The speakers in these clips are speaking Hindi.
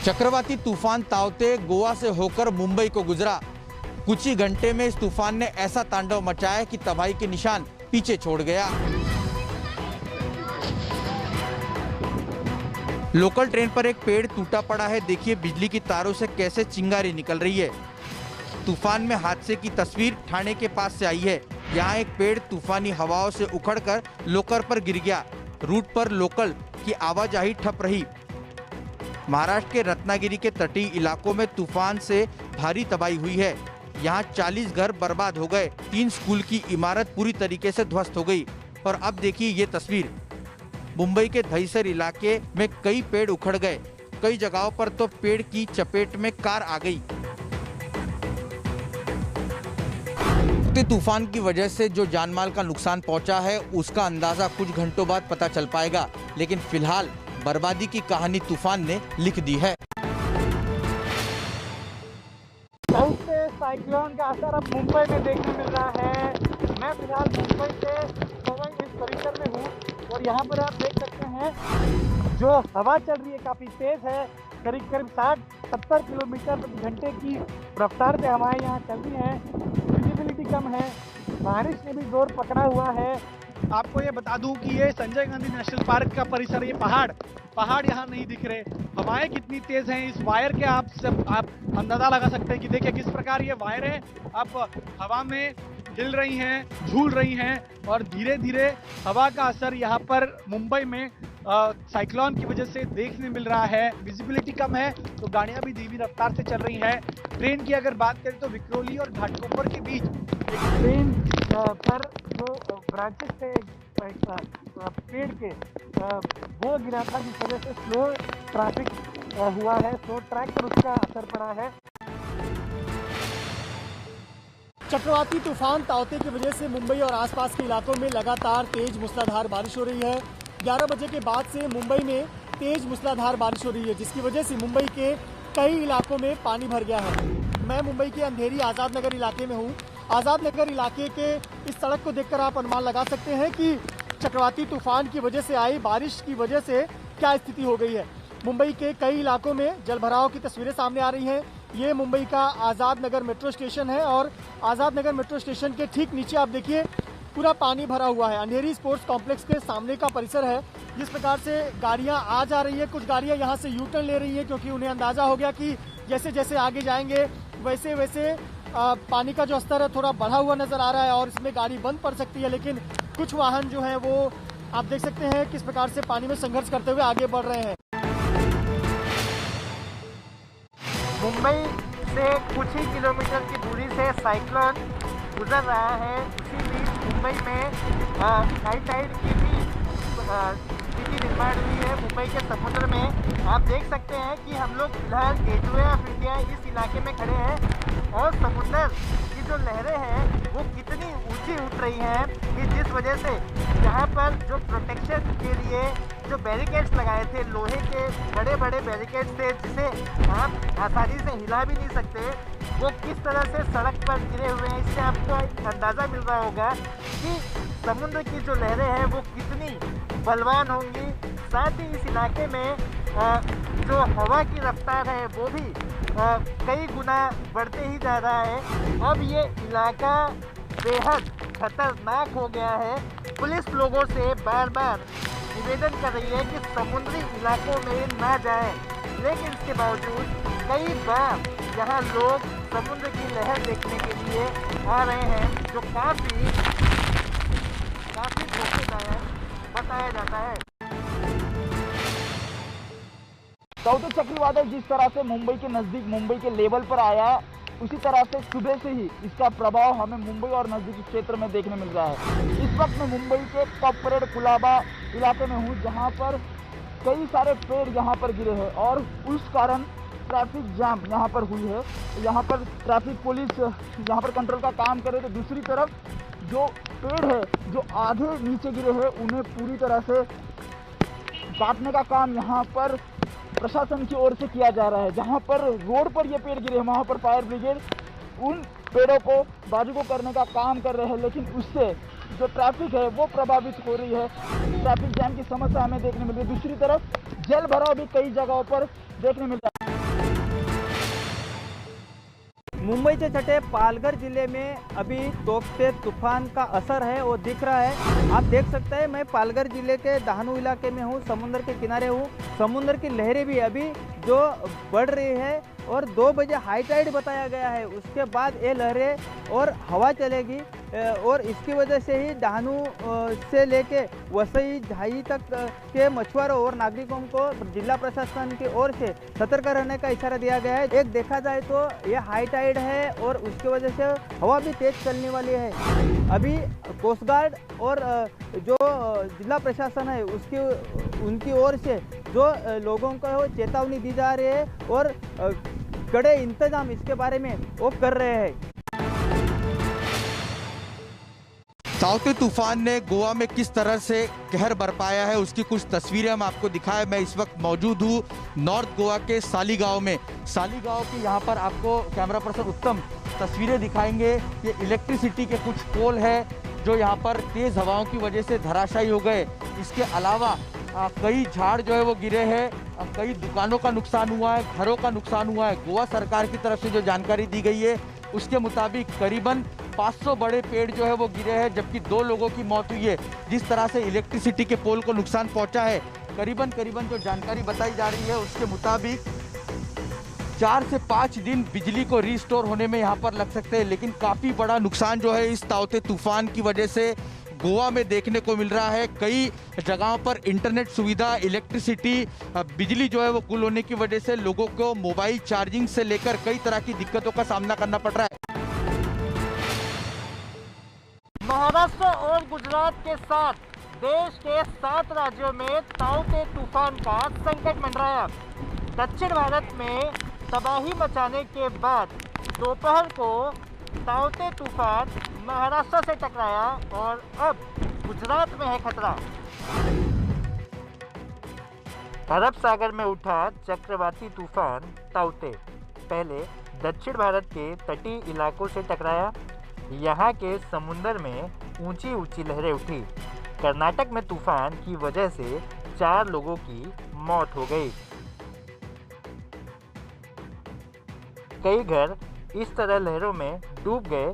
चक्रवाती तूफान ताउते गोवा से होकर मुंबई को गुजरा। कुछ ही घंटे में इस तूफान ने ऐसा तांडव मचाया कि तबाही के निशान पीछे छोड़ गया। लोकल ट्रेन पर एक पेड़ टूटा पड़ा है। देखिए बिजली की तारों से कैसे चिंगारी निकल रही है। तूफान में हादसे की तस्वीर ठाणे के पास से आई है। यहाँ एक पेड़ तूफानी हवाओं से उखड़कर लोकल पर गिर गया। रूट पर लोकल की आवाजाही ठप रही। महाराष्ट्र के रत्नागिरी के तटीय इलाकों में तूफान से भारी तबाही हुई है। यहाँ 40 घर बर्बाद हो गए। 3 स्कूल की इमारत पूरी तरीके से ध्वस्त हो गई। और अब देखिए ये तस्वीर। मुंबई के दहिसर इलाके में कई पेड़ उखड़ गए। कई जगहों पर तो पेड़ की चपेट में कार आ गई। तूफान की वजह से जो जानमाल का नुकसान पहुंचा है उसका अंदाजा कुछ घंटों बाद पता चल पाएगा, लेकिन फिलहाल बर्बादी की कहानी तूफान ने लिख दी है। साइक्लोन का असर अब मुंबई में देखने मिल रहा है। मैं फिलहाल मुंबई से इस परिसर में हूँ और यहाँ पर आप देख सकते हैं जो हवा चल रही है काफ़ी तेज़ है। करीब 60-70 किलोमीटर प्रति घंटे की रफ्तार से हवाएं यहाँ चल रही हैं। विजिबिलिटी कम है। बारिश ने भी जोर पकड़ा हुआ है। आपको ये बता दूं कि ये संजय गांधी नेशनल पार्क का परिसर, ये पहाड़ यहाँ नहीं दिख रहे। हवाएं कितनी तेज हैं इस वायर के आप अंदाजा लगा सकते हैं कि देखिए किस प्रकार ये वायरें अब हवा में हिल रही हैं, झूल रही हैं और धीरे धीरे हवा का असर यहाँ पर मुंबई में साइक्लोन की वजह से देखने मिल रहा है। विजिबिलिटी कम है तो गाड़ियाँ भी धीमी रफ्तार से चल रही हैं। ट्रेन की अगर बात करें तो विक्रोली और घाटकोपर के बीच एक ट्रेन पर जो ब्रांचेस थे पेड़ के वो गिरा था, जिस वजह से स्लो ट्रैफिक हुआ है। स्लो ट्रैक पर उसका असर पड़ा है। चक्रवाती तूफान ताउते की वजह से मुंबई और आसपास के इलाकों में लगातार तेज मूसलाधार बारिश हो रही है। 11 बजे के बाद से मुंबई में तेज मूसलाधार बारिश हो रही है, जिसकी वजह से मुंबई के कई इलाकों में पानी भर गया है। मैं मुंबई के अंधेरी आज़ाद नगर इलाके में हूँ। आज़ाद नगर इलाके के इस सड़क को देखकर आप अनुमान लगा सकते हैं कि चक्रवाती तूफान की वजह से आई बारिश की वजह से क्या स्थिति हो गई है। मुंबई के कई इलाकों में जलभराव की तस्वीरें सामने आ रही हैं। ये मुंबई का आज़ाद नगर मेट्रो स्टेशन है और आज़ाद नगर मेट्रो स्टेशन के ठीक नीचे आप देखिए पूरा पानी भरा हुआ है। अंधेरी स्पोर्ट्स कॉम्प्लेक्स के सामने का परिसर है। जिस प्रकार से गाड़ियां आ जा रही है, कुछ गाड़ियां यहां से यू टर्न ले रही है क्योंकि उन्हें अंदाजा हो गया कि जैसे जैसे आगे जाएंगे वैसे वैसे पानी का जो स्तर है थोड़ा बढ़ा हुआ नजर आ रहा है और इसमें गाड़ी बंद पड़ सकती है। लेकिन कुछ वाहन जो है वो आप देख सकते हैं किस प्रकार से पानी में संघर्ष करते हुए आगे बढ़ रहे हैं। मुंबई से कुछ ही किलोमीटर की दूरी से साइक्लोन गुजर रहा है। उसी बीच मुंबई में हाई टाइड की भी स्थिति निर्माण हुई है। मुंबई के समुद्र में आप देख सकते हैं कि हम लोग फिलहाल गेटवे ऑफ इंडिया इस इलाके में खड़े हैं और समुद्र की जो लहरें हैं वो कितनी ऊंची उठ रही हैं कि जिस वजह से यहाँ पर जो प्रोटेक्शन के लिए जो बैरिकेड्स लगाए थे, लोहे के बड़े बड़े बैरिकेड्स थे जिसे आप आसानी से हिला भी नहीं सकते, वो किस तरह से सड़क पर गिरे हुए हैं। इससे आपको अंदाज़ा मिल रहा होगा कि समुद्र की जो लहरें हैं वो कितनी बलवान होंगी। साथ ही इस इलाके में जो हवा की रफ्तार है वो भी कई गुना बढ़ते ही जा रहा है। अब ये इलाका बेहद खतरनाक हो गया है। पुलिस लोगों से बार बार निवेदन कर रही है कि समुद्री इलाकों में ना जाएं, लेकिन इसके बावजूद कई बार यहाँ लोग समुद्र की लहर देखने के लिए आ रहे हैं, जो काफ़ी धोखेदायक बताया जाता है। ताउते चक्रवात जिस तरह से मुंबई के नज़दीक मुंबई के लेवल पर आया, उसी तरह से सुबह से ही इसका प्रभाव हमें मुंबई और नज़दीकी क्षेत्र में देखने मिल रहा है। इस वक्त मैं मुंबई के टॉप परेड कुलाबा इलाके में हूँ, जहाँ पर कई सारे पेड़ यहाँ पर गिरे हैं और उस कारण ट्रैफिक जाम यहाँ पर हुई है। यहाँ पर ट्रैफिक पुलिस यहाँ पर कंट्रोल का काम करे, तो दूसरी तरफ जो पेड़ है जो आधे नीचे गिरे हैं उन्हें पूरी तरह से काटने का काम यहाँ पर प्रशासन की ओर से किया जा रहा है। जहाँ पर रोड पर ये पेड़ गिरे हैं वहाँ पर फायर ब्रिगेड उन पेड़ों को बाजू को करने का काम कर रहे हैं, लेकिन उससे जो ट्रैफिक है वो प्रभावित हो रही है। ट्रैफिक जाम की समस्या हमें देखने मिल रही है। दूसरी तरफ जल भराव भी कई जगहों पर देखने मिल रहा है। मुंबई से सटे पालघर जिले में अभी तोकते तूफान का असर है वो दिख रहा है। आप देख सकते हैं मैं पालघर जिले के दहानू इलाके में हूँ, समुद्र के किनारे हूँ। समुद्र की लहरें भी अभी जो बढ़ रही है और 2 बजे हाई टाइड बताया गया है। उसके बाद ये लहरें और हवा चलेगी और इसकी वजह से ही दहानू से लेके वसई झाई तक के मछुआरों और नागरिकों को जिला प्रशासन की ओर से सतर्क रहने का इशारा दिया गया है। एक देखा जाए तो ये हाई टाइड है और उसकी वजह से हवा भी तेज चलने वाली है। अभी कोस्ट गार्ड और जो जिला प्रशासन है उनकी ओर से जो लोगों को चेतावनी दी जा रही है और कड़े इंतजाम इसके बारे में वो कर रहे हैं। ताउते तूफान ने गोवा में किस तरह से कहर बरपाया है उसकी कुछ तस्वीरें हम आपको दिखाएं। मैं इस वक्त मौजूद हूँ नॉर्थ गोवा के सालीगांव में। सालीगांव की यहाँ पर आपको कैमरा पर्सन उत्तम तस्वीरें दिखाएंगे। ये इलेक्ट्रिसिटी के कुछ पोल है जो यहाँ पर तेज हवाओं की वजह से धराशायी हो गए। इसके अलावा कई झाड़ जो है वो गिरे हैं, कई दुकानों का नुकसान हुआ है, घरों का नुकसान हुआ है। गोवा सरकार की तरफ से जो जानकारी दी गई है उसके मुताबिक करीबन 500 बड़े पेड़ जो है वो गिरे हैं, जबकि 2 लोगों की मौत हुई है। जिस तरह से इलेक्ट्रिसिटी के पोल को नुकसान पहुंचा है, करीबन जो जानकारी बताई जा रही है उसके मुताबिक 4 से 5 दिन बिजली को रिस्टोर होने में यहाँ पर लग सकते हैं। लेकिन काफ़ी बड़ा नुकसान जो है इस ताउते तूफान की वजह से गोवा में देखने को मिल रहा है। कई जगहों पर इंटरनेट सुविधा, इलेक्ट्रिसिटी, बिजली जो है वो गुल होने की वजह से लोगों को मोबाइल चार्जिंग से लेकर कई तरह की दिक्कतों का सामना करना पड़ रहा है। महाराष्ट्र और गुजरात के साथ देश के 7 राज्यों में ताउते तूफान का संकट मंडराया। दक्षिण भारत में तबाही मचाने के बाद दोपहर को ताउते तूफान महाराष्ट्र से टकराया और अब गुजरात में है खतरा। अरब सागर में उठा चक्रवाती तूफान ताउते पहले दक्षिण भारत के तटीय इलाकों से टकराया। यहाँ के समुद्र में ऊंची ऊंची लहरें उठी। कर्नाटक में तूफान की वजह से 4 लोगों की मौत हो गई। कई घर इस तरह लहरों में डूब गए।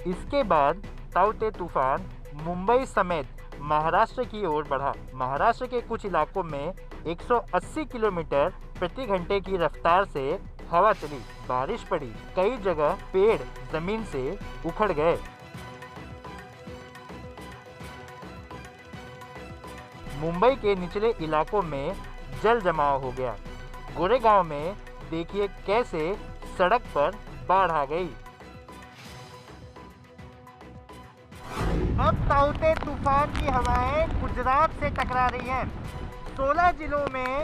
इसके बाद ताउते तूफान मुंबई समेत महाराष्ट्र की ओर बढ़ा। महाराष्ट्र के कुछ इलाकों में 180 किलोमीटर प्रति घंटे की रफ्तार से हवा चली, बारिश पड़ी, कई जगह पेड़ जमीन से उखड़ गए। मुंबई के निचले इलाकों में जल जमाव हो गया। गोरेगांव में देखिए कैसे सड़क पर बाढ़ आ गई। अब ताउते तूफान की हवाएं गुजरात से टकरा रही हैं। 16 जिलों में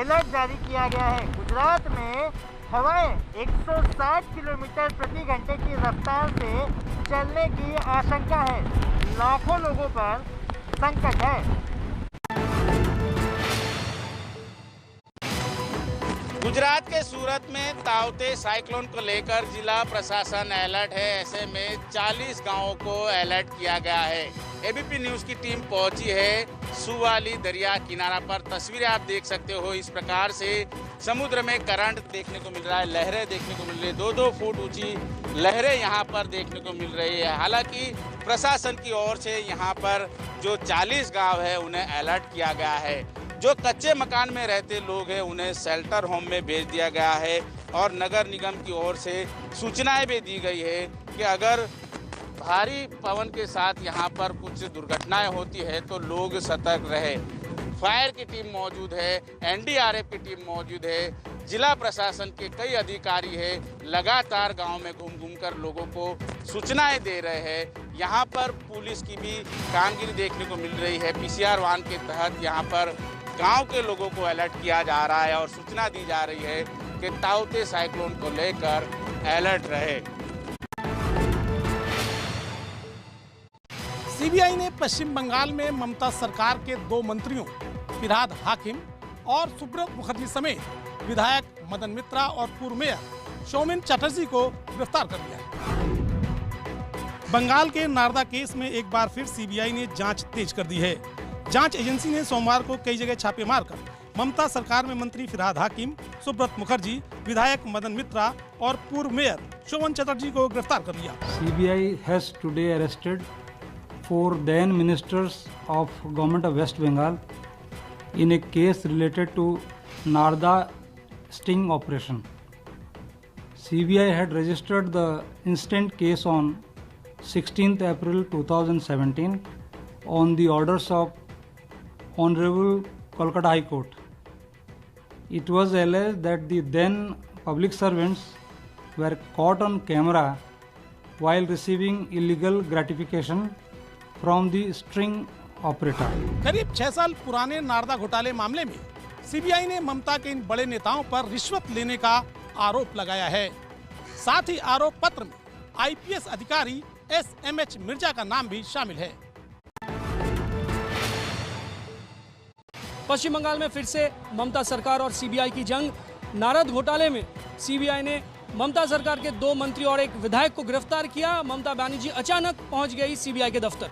अलर्ट जारी किया गया है। गुजरात में हवाएं 160 किलोमीटर प्रति घंटे की रफ्तार से चलने की आशंका है। लाखों लोगों पर संकट है। गुजरात के सूरत में ताउते साइक्लोन को लेकर जिला प्रशासन अलर्ट है। ऐसे में 40 गांवों को अलर्ट किया गया है। एबीपी न्यूज़ की टीम पहुंची है सुवाली दरिया किनारा पर। तस्वीरें आप देख सकते हो। इस प्रकार से समुद्र में करंट देखने को मिल रहा है, लहरें देखने को मिल रही है। 2-2 फुट ऊंची लहरें यहाँ पर देखने को मिल रही है। हालांकि प्रशासन की ओर से यहाँ पर जो 40 गाँव है उन्हें अलर्ट किया गया है। जो कच्चे मकान में रहते लोग हैं उन्हें शेल्टर होम में भेज दिया गया है और नगर निगम की ओर से सूचनाएं भी दी गई है कि अगर भारी पवन के साथ यहाँ पर कुछ दुर्घटनाएं होती है तो लोग सतर्क रहे। फायर की टीम मौजूद है, एनडीआरएफ की टीम मौजूद है, जिला प्रशासन के कई अधिकारी है, लगातार गांव में घूम कर लोगों को सूचनाएं दे रहे हैं। यहाँ पर पुलिस की भी कामगिरी देखने को मिल रही है। पीसीआर वाहन के तहत यहाँ पर गांव के लोगों को अलर्ट किया जा रहा है और सूचना दी जा रही है कि ताउते साइक्लोन को लेकर अलर्ट रहे। सीबीआई ने पश्चिम बंगाल में ममता सरकार के 2 मंत्रियों फिरहाद हाकिम और सुब्रत मुखर्जी समेत विधायक मदन मित्रा और पूर्व मेयर सौमेन चटर्जी को गिरफ्तार कर लिया है। बंगाल के नारदा केस में एक बार फिर सीबीआई ने जांच तेज कर दी है। जांच एजेंसी ने सोमवार को कई जगह छापे मारकर ममता सरकार में मंत्री फिरहाद हाकिम, सुब्रत मुखर्जी, विधायक मदन मित्रा और पूर्व मेयर शोभन चटर्जी को गिरफ्तार कर लिया। CBI has today arrested 4 then ministers of Government of West Bengal in a case related to Narda sting operation. CBI had registered the instant case on 16th April 2017 on the orders of Honorable Kolkata High Court. It was alleged that the then public servants were caught on camera while receiving illegal gratification from the sting operator. करीब 6 साल पुराने नारदा घोटाले मामले में सीबीआई ने ममता के इन बड़े नेताओं पर रिश्वत लेने का आरोप लगाया है। साथ ही आरोप पत्र में आईपीएस अधिकारी SMH मिर्जा का नाम भी शामिल है। पश्चिम बंगाल में फिर से ममता सरकार और सीबीआई की जंग। नारद घोटाले में सीबीआई ने ममता सरकार के 2 मंत्री और एक विधायक को गिरफ्तार किया। ममता बनर्जी अचानक पहुंच गई सीबीआई के दफ्तर।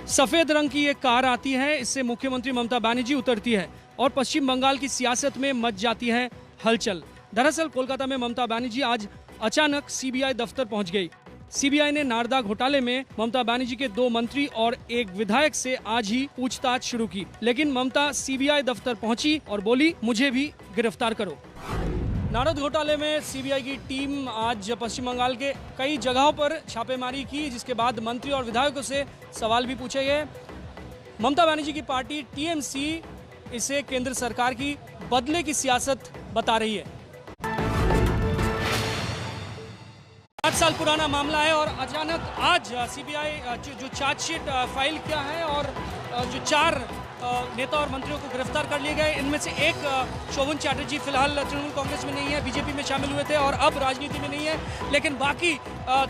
सफेद रंग की एक कार आती है, इससे मुख्यमंत्री ममता बनर्जी उतरती है और पश्चिम बंगाल की सियासत में मच जाती है हलचल। दरअसल कोलकाता में ममता बनर्जी आज अचानक सीबीआई दफ्तर पहुंच गई। सीबीआई ने नारदा घोटाले में ममता बनर्जी के 2 मंत्री और एक विधायक से आज ही पूछताछ शुरू की, लेकिन ममता सीबीआई दफ्तर पहुंची और बोली, मुझे भी गिरफ्तार करो। नारद घोटाले में सीबीआई की टीम आज पश्चिम बंगाल के कई जगहों पर छापेमारी की, जिसके बाद मंत्री और विधायकों से सवाल भी पूछे गए। ममता बनर्जी की पार्टी टीएमसी इसे केंद्र सरकार की बदले की सियासत बता रही है। 8 साल पुराना मामला है और अचानक आज सीबीआई जो चार्जशीट फाइल किया है और जो 4 नेता और मंत्रियों को गिरफ्तार कर लिए गए, इनमें से एक शोभन चटर्जी फिलहाल तृणमूल कांग्रेस में नहीं है, बीजेपी में शामिल हुए थे और अब राजनीति में नहीं है, लेकिन बाकी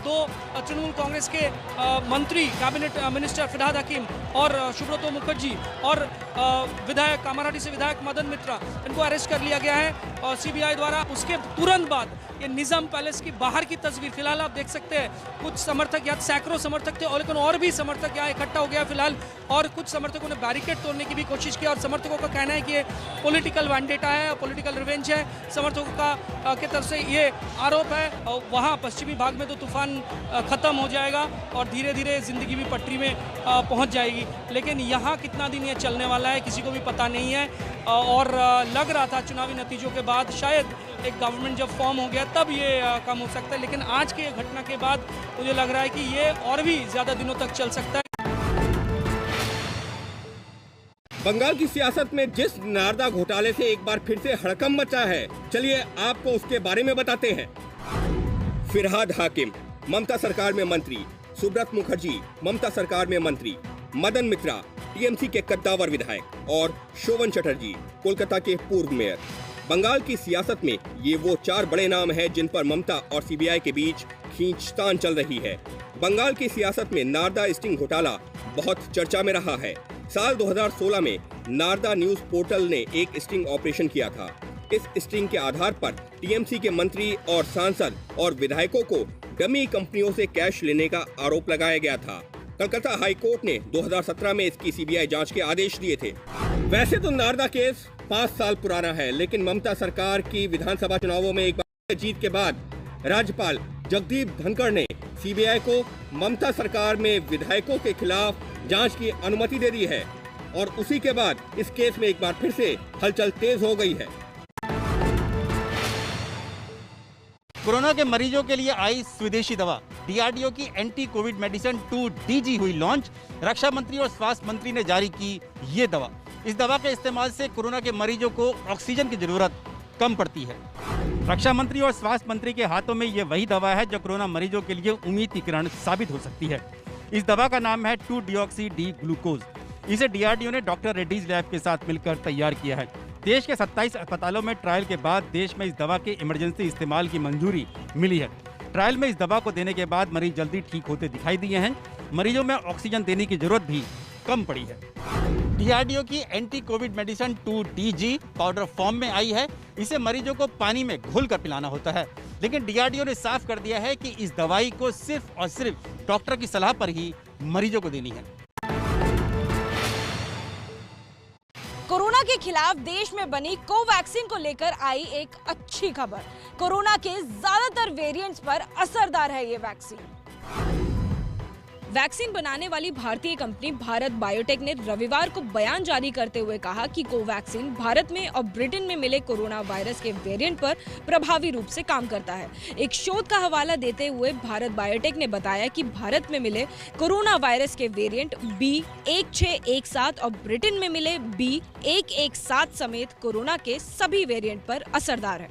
2 तृणमूल कांग्रेस के मंत्री, कैबिनेट मिनिस्टर फिरहाद हाकिम और सुब्रत मुखर्जी और विधायक कामारेड्डी से विधायक मदन मित्रा, इनको अरेस्ट कर लिया गया है और सीबीआई द्वारा। उसके तुरंत बाद ये निजाम पैलेस की बाहर की तस्वीर फिलहाल आप देख सकते हैं। कुछ समर्थक यहाँ, सैकड़ों समर्थक थे और लेकिन और भी समर्थक यहाँ इकट्ठा हो गया फिलहाल, और कुछ समर्थकों ने बैरिकेड तोड़ने की भी कोशिश की और समर्थकों का कहना है कि ये पॉलिटिकल वैंडेटा है, पॉलिटिकल रिवेंज है। समर्थकों का की तरफ से ये आरोप है। और वहाँ पश्चिमी भाग में तो तूफान खत्म हो जाएगा और धीरे धीरे जिंदगी भी पटरी में पहुँच जाएगी, लेकिन यहाँ कितना दिन ये चलने वाला है किसी को भी पता नहीं है। और लग रहा था चुनावी नतीजों के बाद शायद एक गवर्नमेंट जब फॉर्म हो गया तब ये कम हो सकता है, लेकिन आज के घटना के बाद मुझे लग रहा है कि ये और भी ज्यादा दिनों तक चल सकता है। बंगाल की सियासत में जिस नारदा घोटाले से एक बार फिर से हड़कंप मचा है, चलिए आपको उसके बारे में बताते हैं। फिरहाद हाकिम ममता सरकार में मंत्री, सुब्रत मुखर्जी ममता सरकार में मंत्री, मदन मित्रा टीएमसी के कद्दावर विधायक और शोभन चटर्जी कोलकाता के पूर्व मेयर। बंगाल की सियासत में ये वो 4 बड़े नाम हैं जिन पर ममता और सीबीआई के बीच खींचतान चल रही है। बंगाल की सियासत में नारदा स्टिंग घोटाला बहुत चर्चा में रहा है। साल 2016 में नारदा न्यूज पोर्टल ने एक स्टिंग ऑपरेशन किया था। इस स्टिंग के आधार पर टीएमसी के मंत्री और सांसद और विधायकों को डमी कंपनियों से कैश लेने का आरोप लगाया गया था। कलकत्ता हाई कोर्ट ने 2017 में इसकी सीबीआई जांच के आदेश दिए थे। वैसे तो नारदा केस 5 साल पुराना है, लेकिन ममता सरकार की विधानसभा चुनावों में एक बार जीत के बाद राज्यपाल जगदीप धनखड़ ने सीबीआई को ममता सरकार में विधायकों के खिलाफ जांच की अनुमति दे दी है और उसी के बाद इस केस में एक बार फिर से हलचल तेज हो गई है। कोरोना के मरीजों के लिए आई स्वदेशी दवा, डीआरडीओ की एंटी कोविड मेडिसिन 2DG हुई लॉन्च। रक्षा मंत्री और स्वास्थ्य मंत्री ने जारी की ये दवा। इस दवा के इस्तेमाल से कोरोना के मरीजों को ऑक्सीजन की जरूरत कम पड़ती है। रक्षा मंत्री और स्वास्थ्य मंत्री के हाथों में ये वही दवा है जो कोरोना मरीजों के लिए उम्मीद की किरण साबित हो सकती है। इस दवा का नाम है 2-deoxy-D ग्लूकोज। इसे डीआरडीओ ने डॉक्टर रेड्डीज लैब के साथ मिलकर तैयार किया है। देश के 27 अस्पतालों में ट्रायल के बाद देश में इस दवा के इमरजेंसी इस्तेमाल की मंजूरी मिली है। ट्रायल में इस दवा को देने के बाद मरीज जल्दी ठीक होते दिखाई दिए हैं। मरीजों में ऑक्सीजन देने की जरूरत भी कम पड़ी है। डीआरडीओ की anti Covid medicine 2DG powder form में आई है। इसे मरीजों को पानी में घोलकर पिलाना होता है, लेकिन डीआरडीओ ने साफ कर दिया है कि इस दवाई को सिर्फ और सिर्फ डॉक्टर की सलाह पर ही मरीजों को देनी है। कोरोना के खिलाफ देश में बनी कोवैक्सीन को लेकर आई एक अच्छी खबर। कोरोना के ज्यादातर वेरिएंट्स पर असरदार है ये वैक्सीन। वैक्सीन बनाने वाली भारतीय कंपनी भारत बायोटेक ने रविवार को बयान जारी करते हुए कहा कि कोवैक्सीन भारत में और ब्रिटेन में मिले कोरोना वायरस के वेरिएंट पर प्रभावी रूप से काम करता है। एक शोध का हवाला देते हुए भारत बायोटेक ने बताया कि भारत में मिले कोरोना वायरस के वेरिएंट B1617 और ब्रिटेन में मिले B117 समेत कोरोना के सभी वेरिएंट पर असरदार है।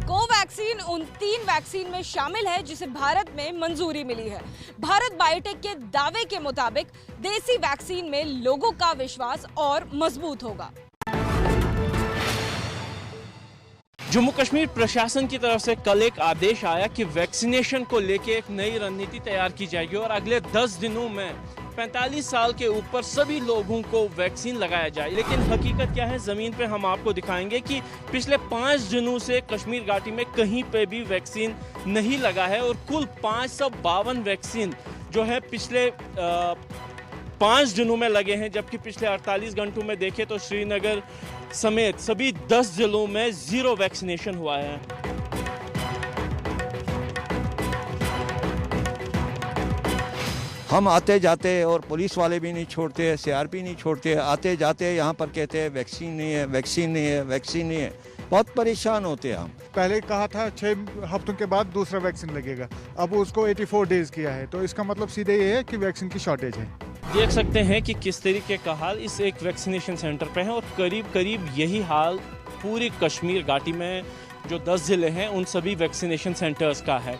कोवैक्सीन उन 3 वैक्सीन में शामिल है जिसे भारत में मंजूरी मिली है। भारत बायोटेक के दावे के मुताबिक देसी वैक्सीन में लोगों का विश्वास और मजबूत होगा। जम्मू कश्मीर प्रशासन की तरफ से कल एक आदेश आया कि वैक्सीनेशन को लेकर एक नई रणनीति तैयार की जाएगी और अगले 10 दिनों में 45 साल के ऊपर सभी लोगों को वैक्सीन लगाया जाए। लेकिन हकीकत क्या है, ज़मीन पे हम आपको दिखाएंगे कि पिछले 5 दिनों से कश्मीर घाटी में कहीं पे भी वैक्सीन नहीं लगा है और कुल 552 वैक्सीन जो है पिछले 5 दिनों में लगे हैं, जबकि पिछले 48 घंटों में देखें तो श्रीनगर समेत सभी 10 जिलों में 0 वैक्सीनेशन हुआ है। हम आते जाते और पुलिस वाले भी नहीं छोड़ते, सीआरपी नहीं छोड़ते, आते जाते यहाँ पर कहते हैं वैक्सीन नहीं है, वैक्सीन नहीं है, वैक्सीन नहीं है। बहुत परेशान होते हैं हम। पहले कहा था 6 हफ्तों के बाद दूसरा वैक्सीन लगेगा, अब उसको 84 डेज किया है, तो इसका मतलब सीधे ये है कि वैक्सीन की शॉर्टेज है। देख सकते हैं कि किस तरीके का हाल इस एक वैक्सीनेशन सेंटर पे है और करीब यही हाल पूरी कश्मीर घाटी में जो 10 जिले हैं उन सभी वैक्सीनेशन सेंटर्स का है।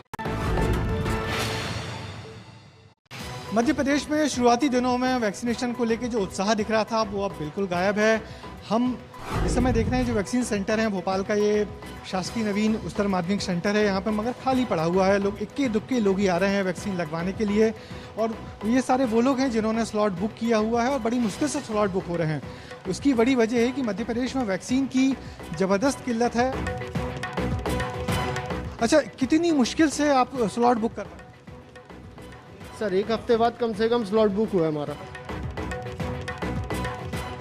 मध्य प्रदेश में शुरुआती दिनों में वैक्सीनेशन को लेकर जो उत्साह दिख रहा था वो अब बिल्कुल गायब है। हम इस समय देख रहे हैं जो वैक्सीन सेंटर है भोपाल का, ये शासकीय नवीन उच्चतर माध्यमिक सेंटर है, यहाँ पर मगर खाली पड़ा हुआ है। लोग इक्के दुक्के लोग ही आ रहे हैं वैक्सीन लगवाने के लिए और ये सारे वो लोग हैं जिन्होंने स्लॉट बुक किया हुआ है और बड़ी मुश्किल से स्लॉट बुक हो रहे हैं। उसकी बड़ी वजह है कि मध्य प्रदेश में वैक्सीन की ज़बरदस्त किल्लत है। अच्छा, कितनी मुश्किल से आप स्लॉट बुक कर पाए? सर 1 हफ्ते बाद कम से कम स्लॉट बुक हुआ है हमारा।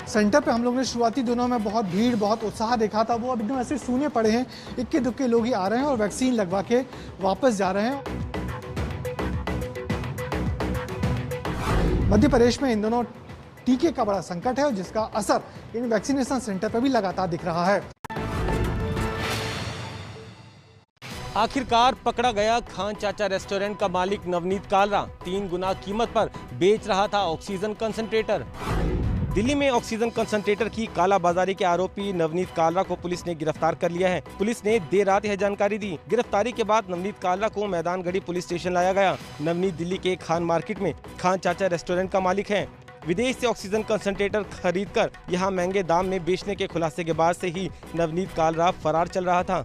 सेंटर पे हम लोग ने शुरुआती दिनों में बहुत भीड़, बहुत उत्साह देखा था, वो अब एकदम ऐसे सूने पड़े हैं। इक्के दुक्के लोग ही आ रहे हैं और वैक्सीन लगवा के वापस जा रहे हैं। मध्य प्रदेश में इन दोनों टीके का बड़ा संकट है और जिसका असर इन वैक्सीनेशन सेंटर पर भी लगातार दिख रहा है। आखिरकार पकड़ा गया खान चाचा रेस्टोरेंट का मालिक नवनीत कालरा 3 गुना कीमत पर बेच रहा था ऑक्सीजन कंसंट्रेटर। दिल्ली में ऑक्सीजन कंसंट्रेटर की कालाबाजारी के आरोपी नवनीत कालरा को पुलिस ने गिरफ्तार कर लिया है। पुलिस ने देर रात यह जानकारी दी। गिरफ्तारी के बाद नवनीत कालरा को मैदानगढ़ी पुलिस स्टेशन लाया गया। नवनीत दिल्ली के खान मार्केट में खान चाचा रेस्टोरेंट का मालिक है। विदेश से ऑक्सीजन कंसंट्रेटर खरीदकर यहां महंगे दाम में बेचने के खुलासे के बाद से ही नवनीत कालरा फरार चल रहा था।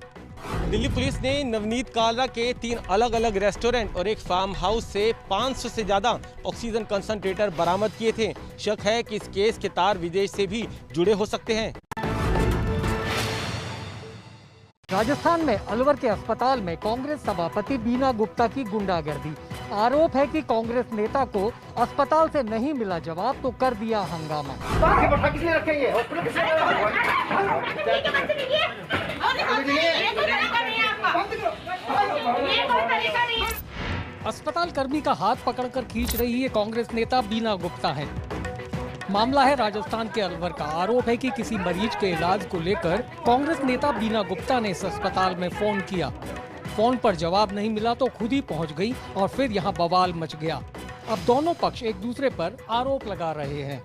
दिल्ली पुलिस ने नवनीत कालरा के 3 अलग अलग रेस्टोरेंट और एक फार्म हाउस से 500 से ज्यादा ऑक्सीजन कंसंट्रेटर बरामद किए थे। शक है कि इस केस के तार विदेश से भी जुड़े हो सकते हैं। राजस्थान में अलवर के अस्पताल में कांग्रेस सभापति बीना गुप्ता की गुंडागर्दी। आरोप है कि कांग्रेस नेता को अस्पताल से नहीं मिला जवाब तो कर दिया हंगामा। अस्पताल कर्मी का हाथ पकड़कर खींच रही है कांग्रेस नेता बीना गुप्ता है। मामला है राजस्थान के अलवर का। आरोप है कि किसी मरीज के इलाज को लेकर कांग्रेस नेता बीना गुप्ता ने इस अस्पताल में फोन किया। फोन पर जवाब नहीं मिला तो खुद ही पहुंच गई और फिर यहां बवाल मच गया। अब दोनों पक्ष एक दूसरे पर आरोप लगा रहे हैं।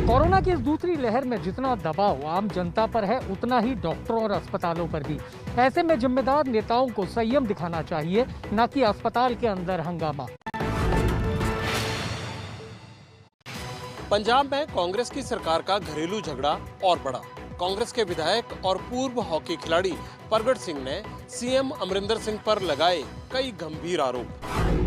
कोरोना की इस दूसरी लहर में जितना दबाव आम जनता पर है उतना ही डॉक्टरों और अस्पतालों पर भी। ऐसे में जिम्मेदार नेताओं को संयम दिखाना चाहिए, न कि अस्पताल के अंदर हंगामा। पंजाब में कांग्रेस की सरकार का घरेलू झगड़ा और बढ़ा। कांग्रेस के विधायक और पूर्व हॉकी खिलाड़ी प्रगट सिंह ने सीएम अमरिंदर सिंह पर लगाए कई गंभीर आरोप।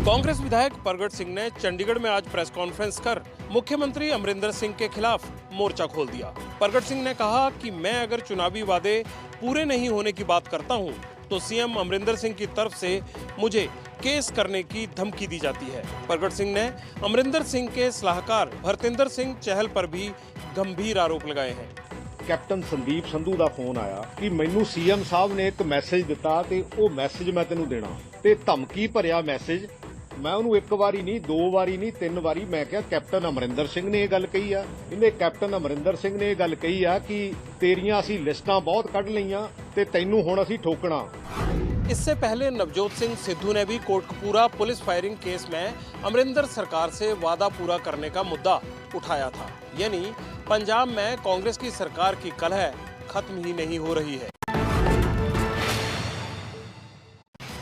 कांग्रेस विधायक प्रगट सिंह ने चंडीगढ़ में आज प्रेस कॉन्फ्रेंस कर मुख्यमंत्री अमरिंदर सिंह के खिलाफ मोर्चा खोल दिया। प्रगट सिंह ने कहा कि मैं अगर चुनावी वादे पूरे नहीं होने की बात करता हूं, तो सीएम अमरिंदर सिंह की तरफ से मुझे केस करने की धमकी दी जाती है। प्रगट सिंह ने अमरिंदर सिंह के सलाहकार भरतिंदर सिंह चहल पर भी गंभीर आरोप लगाए हैं। ਕੈਪਟਨ ਸੰਦੀਪ ਸੰਧੂ ਦਾ ਫੋਨ ਆਇਆ ਕਿ ਮੈਨੂੰ ਸੀਐਮ ਸਾਹਿਬ ਨੇ ਇੱਕ ਮੈਸੇਜ ਦਿੱਤਾ ਤੇ ਉਹ ਮੈਸੇਜ ਮੈਂ ਤੈਨੂੰ ਦੇਣਾ ਤੇ ਧਮਕੀ ਭਰਿਆ ਮੈਸੇਜ। ਮੈਂ ਉਹਨੂੰ ਇੱਕ ਵਾਰੀ ਨਹੀਂ, ਦੋ ਵਾਰੀ ਨਹੀਂ, ਤਿੰਨ ਵਾਰੀ ਮੈਂ ਕਿਹਾ ਕੈਪਟਨ ਅਮਰਿੰਦਰ ਸਿੰਘ ਨੇ ਇਹ ਗੱਲ ਕਹੀ ਆ। ਇਹਨੇ ਕੈਪਟਨ ਅਮਰਿੰਦਰ ਸਿੰਘ ਨੇ ਇਹ ਗੱਲ ਕਹੀ ਆ ਕਿ ਤੇਰੀਆਂ ਅਸੀਂ ਲਿਸਟਾਂ ਬਹੁਤ ਕੱਢ ਲਈਆਂ ਤੇ ਤੈਨੂੰ ਹੁਣ ਅਸੀਂ ਠੋਕਣਾ। इससे पहले नवजोत सिंह सिद्धू ने भी कोटकपूरा पुलिस फायरिंग केस में अमरिंदर सरकार से वादा पूरा करने का मुद्दा उठाया था। यानी पंजाब में कांग्रेस की सरकार की कलह खत्म ही नहीं हो रही है।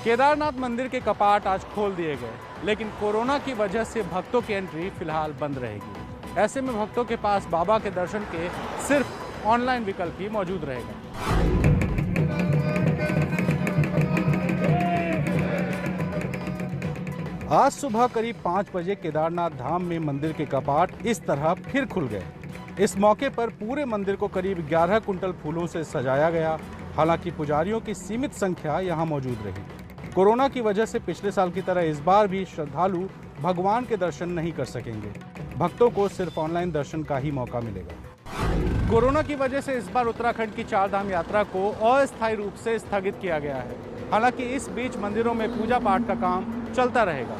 केदारनाथ मंदिर के कपाट आज खोल दिए गए, लेकिन कोरोना की वजह से भक्तों की एंट्री फिलहाल बंद रहेगी। ऐसे में भक्तों के पास बाबा के दर्शन के सिर्फ ऑनलाइन विकल्प ही मौजूद रहेगा। आज सुबह करीब 5 बजे केदारनाथ धाम में मंदिर के कपाट इस तरह फिर खुल गए। इस मौके पर पूरे मंदिर को करीब 11 कुंटल फूलों से सजाया गया। हालांकि पुजारियों की सीमित संख्या यहां मौजूद रही। कोरोना की वजह से पिछले साल की तरह इस बार भी श्रद्धालु भगवान के दर्शन नहीं कर सकेंगे। भक्तों को सिर्फ ऑनलाइन दर्शन का ही मौका मिलेगा। कोरोना की वजह से इस बार उत्तराखंड की 4 धाम यात्रा को अस्थायी रूप से स्थगित किया गया है। हालांकि इस बीच मंदिरों में पूजा पाठ का काम चलता रहेगा।